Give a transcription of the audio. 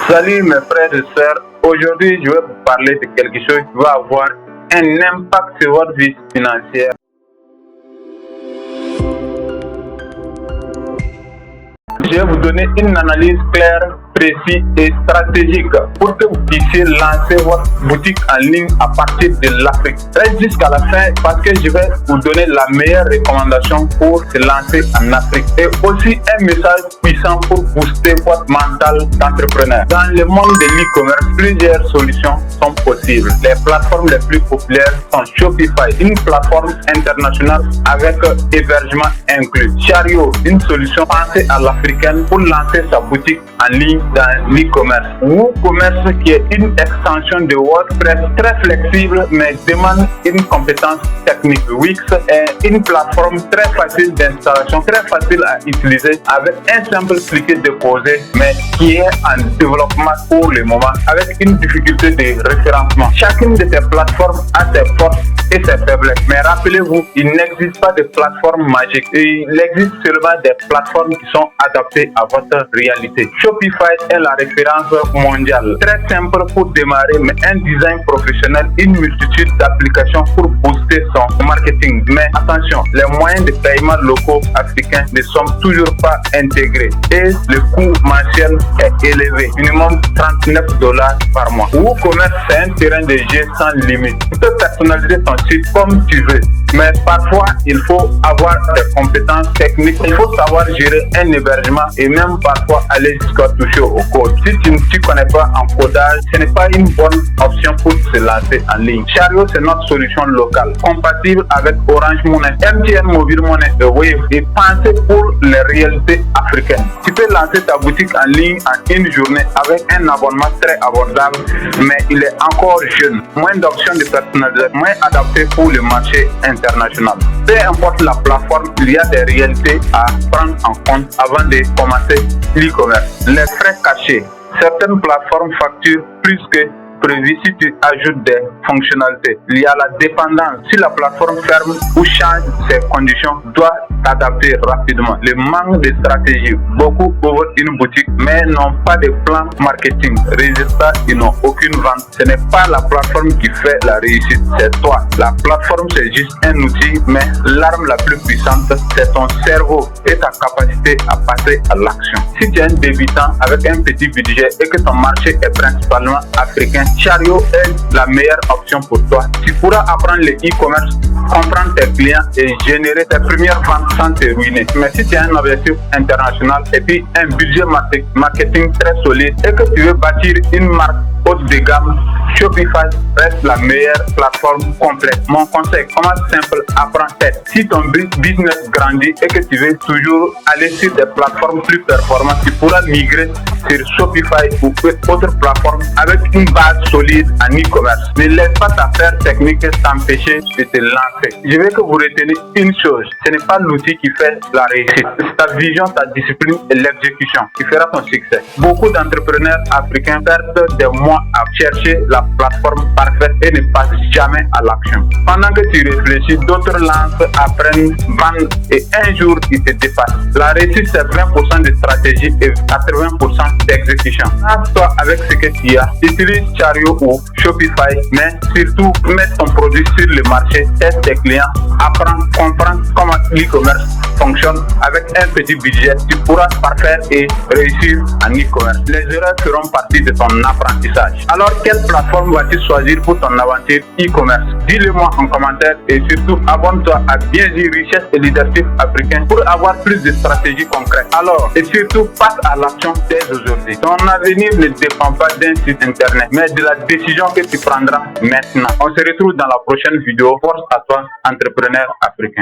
Salut mes frères et sœurs, aujourd'hui je vais vous parler de quelque chose qui va avoir un impact sur votre vie financière. Je vais vous donner une analyse claire, précise et stratégique pour que vous puissiez lancer votre boutique en ligne à partir de l'Afrique. Reste jusqu'à la fin parce que je vais vous donner la meilleure recommandation pour se lancer en Afrique et aussi un message puissant pour booster votre mental d'entrepreneur. Dans le monde de l'e-commerce, plusieurs solutions sont possibles. Les plateformes les plus populaires sont Shopify, une plateforme internationale avec hébergement inclus. Chariot, une solution pensée à l'africaine pour lancer sa boutique en ligne dans l'e-commerce. WooCommerce qui est une extension de WordPress très flexible mais demande une compétence technique. Wix est une plateforme très facile d'installation, très facile à utiliser avec un simple cliquet déposé mais qui est en développement pour le moment avec une difficulté de référencement. Chacune de ces plateformes a ses forces et ses faiblesses. Mais rappelez-vous, il n'existe pas de plateforme magique. Il existe seulement des plateformes qui sont adaptées à votre réalité. Shopify est la référence mondiale. Très simple pour démarrer, mais un design professionnel, une multitude d'applications pour booster son marketing. Mais attention, les moyens de paiement locaux africains ne sont toujours pas intégrés et le coût mensuel est élevé, minimum $39 par mois. WooCommerce, c'est un terrain de jeu sans limite. Tu peux personnaliser ton site comme tu veux, mais parfois il faut avoir des compétences techniques. Il faut savoir gérer un hébergement et même parfois aller jusqu'à toucher au code. Si tu ne t'y connais pas en codage, ce n'est pas une bonne option pour se lancer en ligne. Chariot, c'est notre solution locale, compatible avec Orange Money, MTN Mobile Money et Wave et pensée pour les réalités africaines. Tu peux lancer ta boutique en ligne en une journée avec un abonnement très abordable, mais il est encore jeune. Moins d'options de personnalisation, moins adapté pour le marché international. Peu importe la plateforme, il y a des réalités à prendre en compte avant de commencer l'e-commerce. Les frais cachés. Certaines plateformes facturent plus que prévu si tu ajoutes des fonctionnalités. Il y a la dépendance. Si la plateforme ferme ou change ses conditions, doit t'adapter rapidement. Le manque de stratégie. Beaucoup ouvrent une boutique mais n'ont pas de plan marketing. Résultat, ils n'ont aucune vente. Ce n'est pas la plateforme qui fait la réussite, c'est toi. La plateforme, c'est juste un outil, mais l'arme la plus puissante, c'est ton cerveau et ta capacité à passer à l'action. Si tu es un débutant avec un petit budget et que ton marché est principalement africain, Chariot est la meilleure option pour toi. Tu pourras apprendre le e-commerce, comprendre tes clients et générer tes premières ventes sans te ruiner. Mais si tu as un objectif international et puis un budget marketing très solide et que tu veux bâtir une marque haute de gamme, Shopify reste la meilleure plateforme complète. Mon conseil, comment simple, apprends tête. Si ton business grandit et que tu veux toujours aller sur des plateformes plus performantes, tu pourras migrer sur Shopify ou autre plateforme avec une base solide en e-commerce. Ne laisse pas ta affaire technique t'empêcher de te lancer. Je veux que vous reteniez une chose, ce n'est pas l'outil qui fait la réussite. C'est ta vision, ta discipline et l'exécution qui fera ton succès. Beaucoup d'entrepreneurs africains perdent des mois à chercher la plateforme parfaite et ne passent jamais à l'action. Pendant que tu réfléchis, d'autres lancent, apprennent, vendent et un jour ils te dépassent. La réussite c'est 20% de stratégie et 80% d'exécution. Lance-toi avec ce que tu as. Utilise Chariot ou Shopify, mais surtout mets ton produit sur le marché, teste tes clients, apprends, comprends comment l'e-commerce fonctionne. Avec un petit budget, tu pourras parfaire et réussir en e-commerce. Les erreurs feront partie de ton apprentissage. Alors, quelle plateforme vas-tu choisir pour ton aventure e-commerce? Dis-le-moi en commentaire et surtout abonne-toi à Bienvenue Richesse et Leadership Africain pour avoir plus de stratégies concrètes. Alors, et surtout, passe à l'action dès aujourd'hui. Ton avenir ne dépend pas d'un site internet, mais de la décision que tu prendras maintenant. On se retrouve dans la prochaine vidéo. Force à toi, entrepreneur africain.